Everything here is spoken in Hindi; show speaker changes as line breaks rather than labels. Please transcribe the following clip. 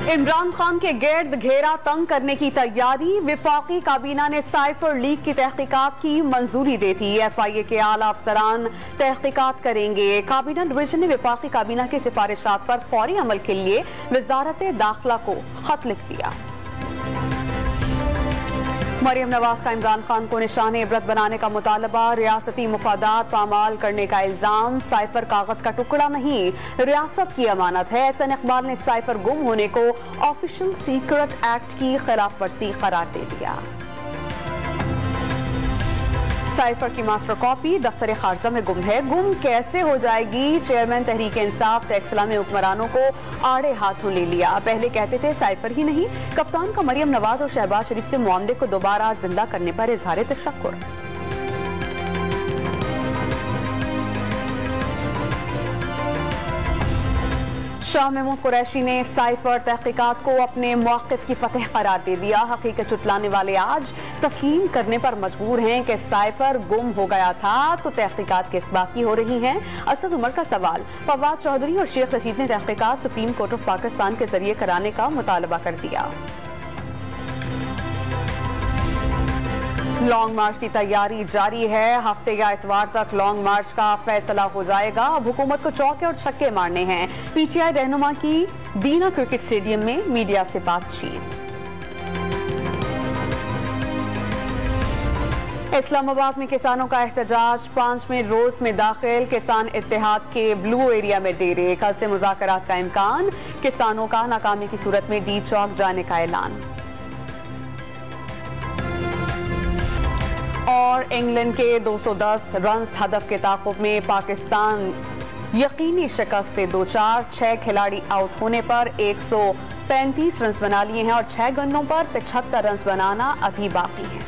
इमरान खान के गिर्द घेरा तंग करने की तैयारी। विफाकी काबीना ने साइफर लीक की तहकीकात की मंजूरी दे दी। FIA के आला अफसरान तहकीकात करेंगे। काबीना डिवीजन ने विफाकी काबीना की सिफारिशात पर फौरी अमल के लिए वजारत दाखिला को खत लिख दिया। मरियम नवाज का इमरान खान को निशान इबरत बनाने का मुतालबा। रियासती मुफादात पामाल करने का इल्जाम। साइफर कागज का टुकड़ा नहीं, रियासत की अमानत है। एहसन इकबाल ने साइफर गुम होने को ऑफिशियल सीक्रेट एक्ट की खिलाफ वर्जी करार दे दिया। साइफर की मास्टर कॉपी दफ्तर खारजा में गुम है। गुम कैसे हो जाएगी? चेयरमैन तहरीक इंसाफ टैक्स इस्लामी हुक्मरानों को आड़े हाथों ले लिया। पहले कहते थे साइफर ही नहीं, कप्तान का मरियम नवाज और शहबाज शरीफ से मामले को दोबारा जिंदा करने पर इजहार तशक्कुर। शाह महमूद कुरैशी ने साइफर तहकीकात को अपने मौक़िफ़ की फतह करार दे दिया। हकीकत जुटलाने वाले आज तस्लीम करने पर मजबूर हैं कि साइफर गुम हो गया था तो तहकीकात किस बाकी हो रही हैं। असद उमर का सवाल। फवाद चौधरी और शेख रशीद ने तहकीकात सुप्रीम कोर्ट ऑफ पाकिस्तान के जरिए कराने का मुतालबा कर दिया। लॉन्ग मार्च की तैयारी जारी है। हफ्ते या इतवार तक लॉन्ग मार्च का फैसला हो जाएगा। अब हुकूमत को चौके और छक्के मारने हैं। PTI रहनुमा की दीना क्रिकेट स्टेडियम में मीडिया से बातचीत। इस्लामाबाद में किसानों का एहतजाज। 5वें रोज में दाखिल। किसान इत्तेहाद के ब्लू एरिया में डेरे। कल से मुज़ाकरात का इम्कान। किसानों का नाकामी की सूरत में D चौक जाने का ऐलान। और इंग्लैंड के 210 रन्स हदफ के ताक़ुब में पाकिस्तान यकीनी शिकस्त से 2-4। 6 खिलाड़ी आउट होने पर 135 रन्स बना लिए हैं और 6 गेंदों पर 75 रन्स बनाना अभी बाकी है।